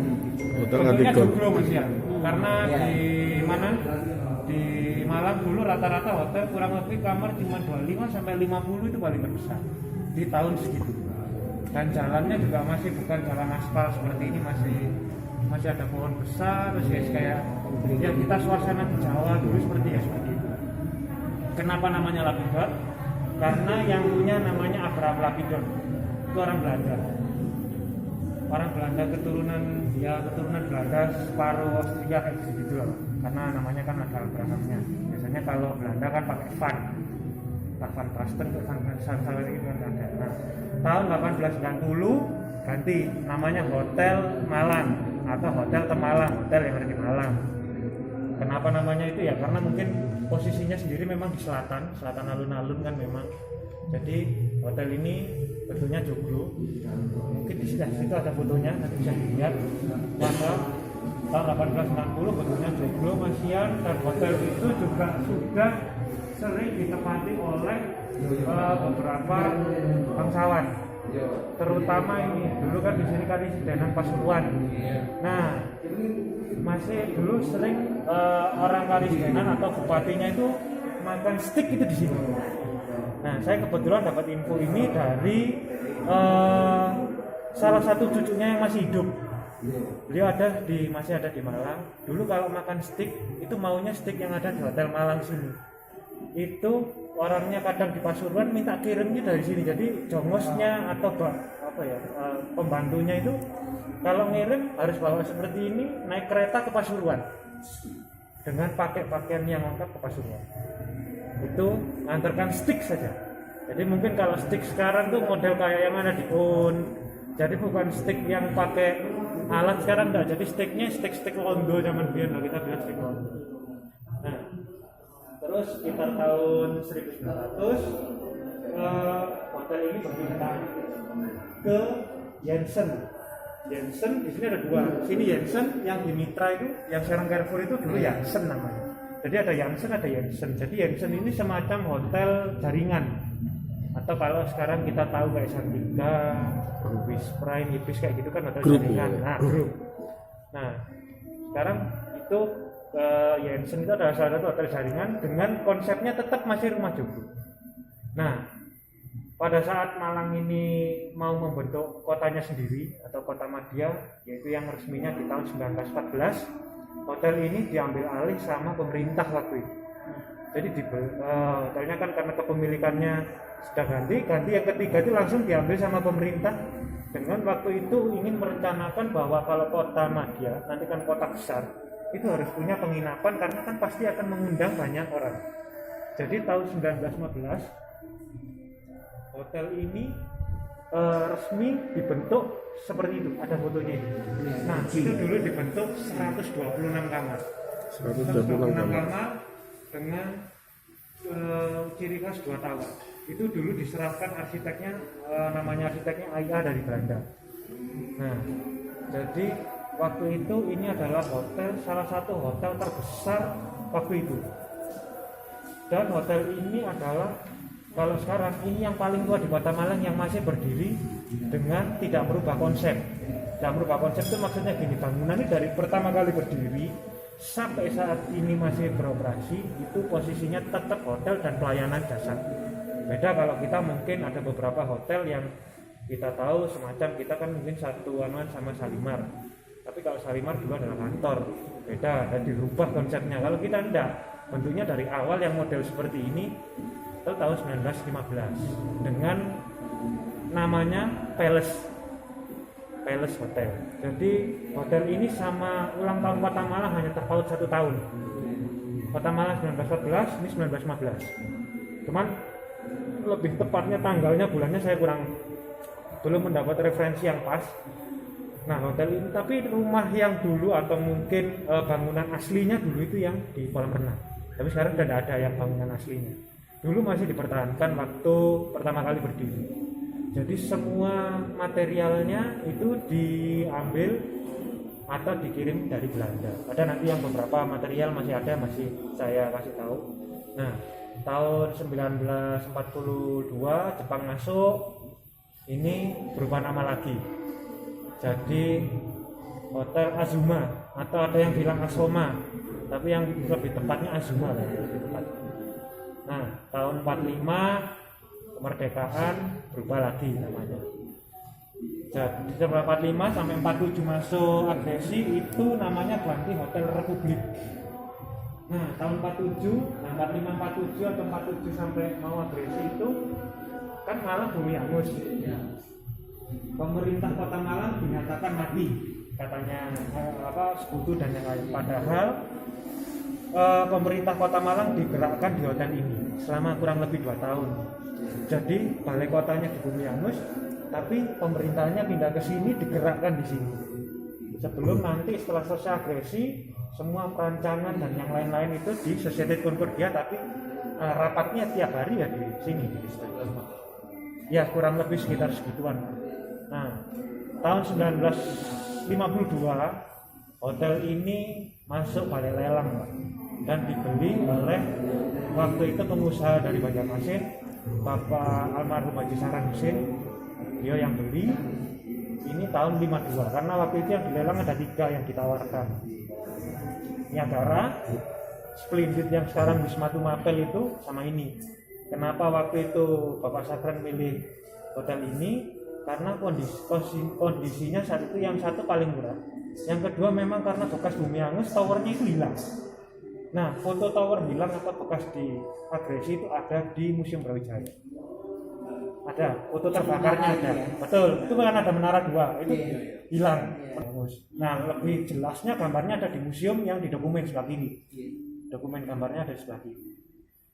Hotel Bentuknya Lapigon. joglo Mas ya. Karena di mana? Di Malang dulu rata-rata hotel kurang lebih kamar cuma 25 sampai 50 itu paling terbesar di tahun segitu. Dan jalannya juga masih bukan jalan aspal seperti ini, masih ada pohon besar, terus ya kayak ya kita suasana di Jawa dulu seperti itu. Kenapa namanya Lapidot? Karena yang punya namanya Abraham Lapidot, itu orang Belanda. Orang Belanda keturunan Belanda separuh Austria kayak gitu loh. Karena namanya kan ada Abrahamnya. Biasanya kalau Belanda kan pakai Van Basten, Van Basten itu kan ada. Nah, tahun 1890 ganti namanya Hotel Malang atau Hotel Temalang, hotel yang ada di Malang. Kenapa namanya itu ya? Karena mungkin posisinya sendiri memang di selatan alun-alun kan memang. Jadi hotel ini bentuknya joglo. Mungkin di situ ada fotonya, nanti bisa dilihat. Maka tahun 1860 bentuknya joglo Masian, dan hotel itu juga sudah sering ditempati oleh beberapa bangsawan. Terutama ini dulu kan di sini kali Sidenan Pasuruan. Nah, masih dulu sering orang kali Sidenan atau bupatinya itu makan steak itu di sini. Nah, saya kebetulan dapat info ini dari salah satu cucunya yang masih hidup. Beliau masih ada di Malang. Dulu kalau makan steak itu maunya steak yang ada di Hotel Malang sini. Itu orangnya kadang di Pasuruan minta kirimnya dari sini. Jadi jongosnya atau pembantunya itu kalau ngirim harus bawa seperti ini, naik kereta ke Pasuruan dengan pakai pakaian yang lengkap ke Pasuruan. Itu ngantarkan stick saja. Jadi mungkin kalau stick sekarang tuh model kayak yang ada di PUN. Jadi bukan stick yang pakai alat sekarang enggak. Jadi sticknya stick londo zaman biyen kita bilang stick londo. Nah, terus sekitar tahun 1900 hotel ini berpindah ke Jensen di sini ada dua. Sini Jensen, yang di Mitra itu, yang sekarang Carrefour itu dulu Jensen namanya. Jadi ada Jensen. Jadi Jensen ini semacam hotel jaringan. Atau kalau sekarang kita tahu kayak Santika, Ibis Prime, Ibis kayak gitu kan hotel jaringan. Nah, grup. Nah, sekarang itu Jensen itu adalah salah satu hotel jaringan dengan konsepnya tetap masih rumah joglo. Nah, pada saat Malang ini mau membentuk kotanya sendiri atau kota Madya, yaitu yang resminya di tahun 1914, hotel ini diambil alih sama pemerintah waktu itu. Jadi hotelnya kan karena kepemilikannya sudah ganti yang ketiga itu langsung diambil sama pemerintah dengan waktu itu ingin merencanakan bahwa kalau kota Madya, nanti kan kota besar, itu harus punya penginapan karena kan pasti akan mengundang banyak orang. Jadi tahun 1915 hotel ini resmi dibentuk seperti itu, ada fotonya ini. Nah, itu dulu dibentuk 126 kamar. 126 kamar dengan ciri khas 2 tower. Itu dulu diserahkan arsiteknya, namanya arsiteknya Aya dari Belanda. Nah, jadi waktu itu ini adalah salah satu hotel terbesar waktu itu. Dan hotel ini adalah kalau sekarang ini yang paling tua di Kota Malang yang masih berdiri dengan tidak merubah konsep. Tidak merubah konsep itu maksudnya gini, bangunan ini dari pertama kali berdiri sampai saat ini masih beroperasi itu posisinya tetap hotel dan pelayanan dasar. Beda kalau kita mungkin ada beberapa hotel yang kita tahu semacam kita kan mungkin satuan sama Salimar. Tapi kalau Salimar dulu adalah kantor, beda dan dirubah konsepnya. Kalau kita enggak, bentuknya dari awal yang model seperti ini itu tahun 1915 dengan namanya Palace Hotel. Jadi hotel ini sama ulang tahun Kota Malang hanya terpaut 1 tahun. Kota Malang 1914, ini 1915. Cuman lebih tepatnya tanggalnya, bulannya saya belum mendapat referensi yang pas. Nah, hotel ini tapi rumah yang dulu atau mungkin bangunan aslinya dulu itu yang di kolam renang. Tapi sekarang sudah ada yang bangunan aslinya. Dulu masih dipertahankan waktu pertama kali berdiri. Jadi semua materialnya itu diambil atau dikirim dari Belanda. Ada nanti yang beberapa material masih ada, masih saya kasih tahu. Nah, tahun 1942 Jepang masuk, ini berubah nama lagi. Jadi Hotel Azuma, atau ada yang bilang Asoma, tapi yang lebih tepatnya Azuma lah, lebih tepat. Nah, tahun 45 kemerdekaan berubah lagi namanya. Jadi setelah 45 sampai 47 masuk agresi itu namanya ganti Hotel Republik. Nah, tahun 47, nah 45 47 atau 47 sampai mau agresi itu kan Malang bumi hangus. Pemerintah Kota Malang dinyatakan mati, katanya sekutu dan yang lain. Padahal pemerintah Kota Malang digerakkan di hotel ini selama kurang lebih 2 tahun. Jadi balai kotanya di Bumi Angus, tapi pemerintahnya pindah ke sini, digerakkan di sini. Sebelum nanti setelah selesai agresi, semua perancangan dan yang lain-lain itu di Société Concordia, tapi rapatnya tiap hari ya di sini di distrik. Ya kurang lebih sekitar segituan. Nah, tahun 1952 hotel ini masuk balai lelang, Pak, dan dibeli oleh waktu itu pengusaha dari Banjarmasin, Bapak almarhum Haji Saran Husin. Dia yang beli. Ini tahun 52 karena waktu itu yang dilelang ada 3 yang ditawarkan. Niagara, Splendid yang sekarang Wisma Mapel itu sama ini. Kenapa waktu itu Bapak Sabran milih hotel ini? Karena kondisinya saat itu yang satu paling murah, yang kedua memang karena bekas Bumi Angus towernya itu hilang. Nah, foto tower hilang atau bekas di agresi itu ada di Museum Brawijaya. Ada foto terbakarnya ada, betul. Itu kan ada menara 2 itu hilang. Nah, lebih jelasnya gambarnya ada di museum yang di dokumen sebelah kiri. Dokumen gambarnya ada di sebelah kiri.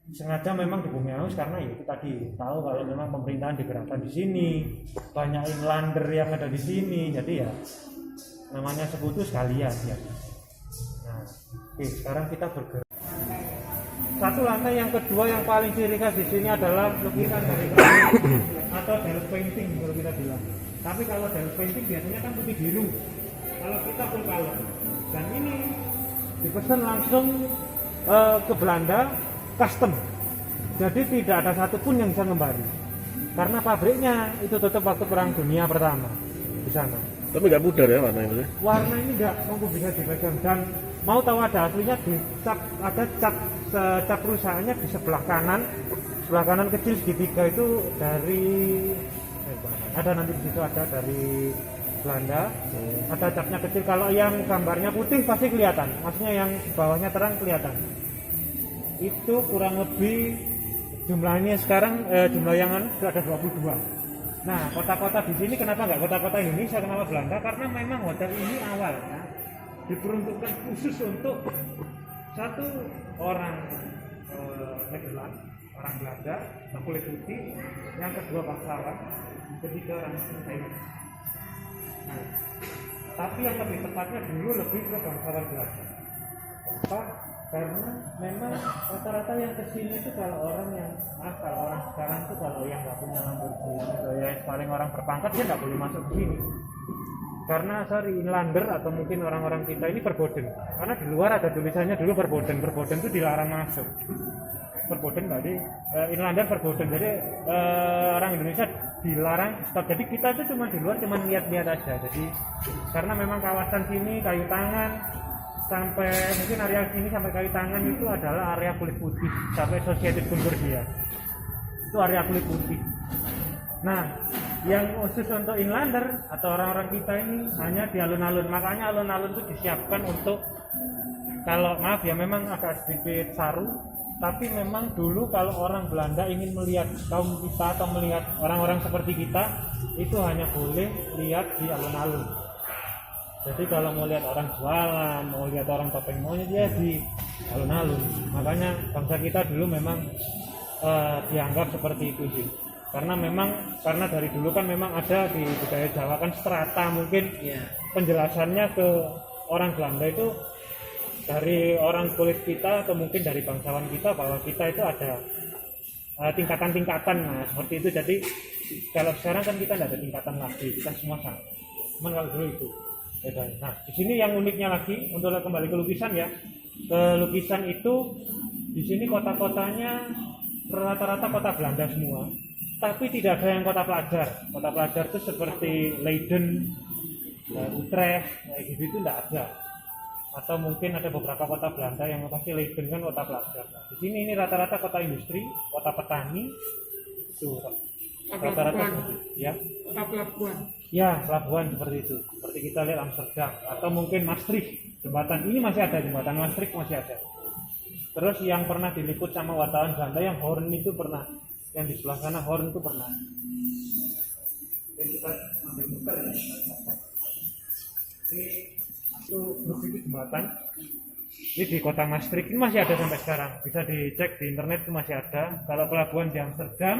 Sengaja memang di Bumi Angus karena ya itu tadi tahu kalau memang pemerintahan digerakkan di sini, banyak inlander yang ada di sini, jadi ya namanya sekutu sekalian ya. Nah, oke, sekarang kita bergerak. Satu lantai yang kedua yang paling ciri khas di sini adalah lukisan dari keramik atau Delft painting kalau kita bilang. Tapi kalau Delft painting biasanya kan putih biru. Kalau kita full color. Dan ini dipesan langsung ke Belanda, custom. Jadi tidak ada satupun yang bisa ngembari. Karena pabriknya itu tutup waktu Perang Dunia Pertama di sana. Tapi nggak pudar ya warna ini? Warna ini nggak mampu bisa dipegang. Dan mau tahu ada aslinya ada cat perusahaannya di sebelah kanan kecil segitiga itu dari ada nanti di situ ada dari Belanda. Ada catnya kecil. Kalau yang gambarnya putih pasti kelihatan, maksudnya yang di bawahnya terang kelihatan. Itu kurang lebih jumlahnya sekarang jumlah yang sudah ada 22. Nah, kota-kota di sini kenapa nggak kota-kota Indonesia, kenapa Belanda? Karena memang hotel ini awalnya diperuntukkan khusus untuk satu orang Nederland, orang Belanda, kulit putih, yang kedua bangsawan, ketiga orang Chinese. Nah, tapi yang lebih tepatnya dulu lebih ke bangsawan Belanda. Kenapa? Karena memang rata-rata yang kesini itu kalau orang sekarang tuh kalau yang nggak punya Lamborghini atau yang paling orang berpangkat dia nggak boleh masuk ke sini. Karena inlander atau mungkin orang-orang kita ini verboten. Karena di luar ada tulisannya dulu verboten itu dilarang masuk. Verboten berarti inlander verboten. Jadi orang Indonesia dilarang stop. Jadi kita itu cuma di luar cuma lihat-lihat aja. Jadi karena memang kawasan sini kayu tangan sampai mungkin area sini sampai kayu tangan itu adalah area kulit putih sampai Société Concordia. Itu area kulit putih. Nah, yang khusus untuk inlander atau orang-orang kita ini hanya di alun-alun. Makanya alun-alun itu disiapkan untuk kalau maaf ya memang agak sedikit saru, tapi memang dulu kalau orang Belanda ingin melihat kaum kita atau melihat orang-orang seperti kita itu hanya boleh lihat di alun-alun. Jadi kalau mau lihat orang jualan, mau lihat orang topeng maunya dia di alun-alun. Makanya bangsa kita dulu memang dianggap seperti itu sih. Karena dari dulu kan memang ada di budaya Jawa kan strata mungkin penjelasannya ke orang Belanda itu dari orang kulit kita atau mungkin dari bangsawan kita bahwa kita itu ada tingkatan-tingkatan, nah seperti itu. Jadi kalau sekarang kan kita tidak ada tingkatan lagi, kita semua sama. Cuman kalau dulu itu. Nah, di sini yang uniknya lagi untuk kembali ke lukisan ya. Ke lukisan itu di sini kota-kotanya rata-rata kota Belanda semua. Tapi tidak ada yang kota pelajar. Kota pelajar itu seperti Leiden, Utrecht kayak gitu itu tidak ada, atau mungkin ada beberapa kota Belanda yang pasti Leiden kan kota pelajar. Nah, di sini ini rata-rata kota industri, kota petani, itu rata-rata seperti itu, ya. Kota pelabuhan. Ya, pelabuhan seperti itu. Seperti kita lihat Amsterdam atau mungkin Maastricht. Jembatan ini masih ada, jembatan Maastricht masih ada. Terus yang pernah diliput sama wartawan Belanda yang Hoorn itu pernah, yang di sebelah sana Hoorn itu pernah. Jadi kita sampai buka ya. Ini itu begitu jembatan. Ini di kota Maastricht ini masih ada sampai sekarang. Bisa dicek di internet itu masih ada. Kalau pelabuhan di Amsterdam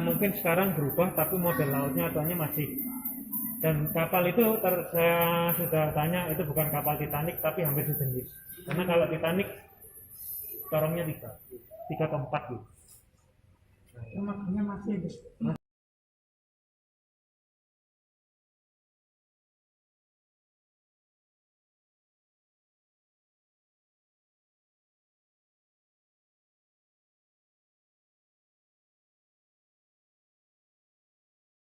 mungkin sekarang berubah, tapi model lautnya atuannya masih. Dan kapal itu saya sudah tanya, itu bukan kapal Titanic tapi hampir sejenis. Karena kalau Titanic corongnya tiga atau empat gitu. Makanya masih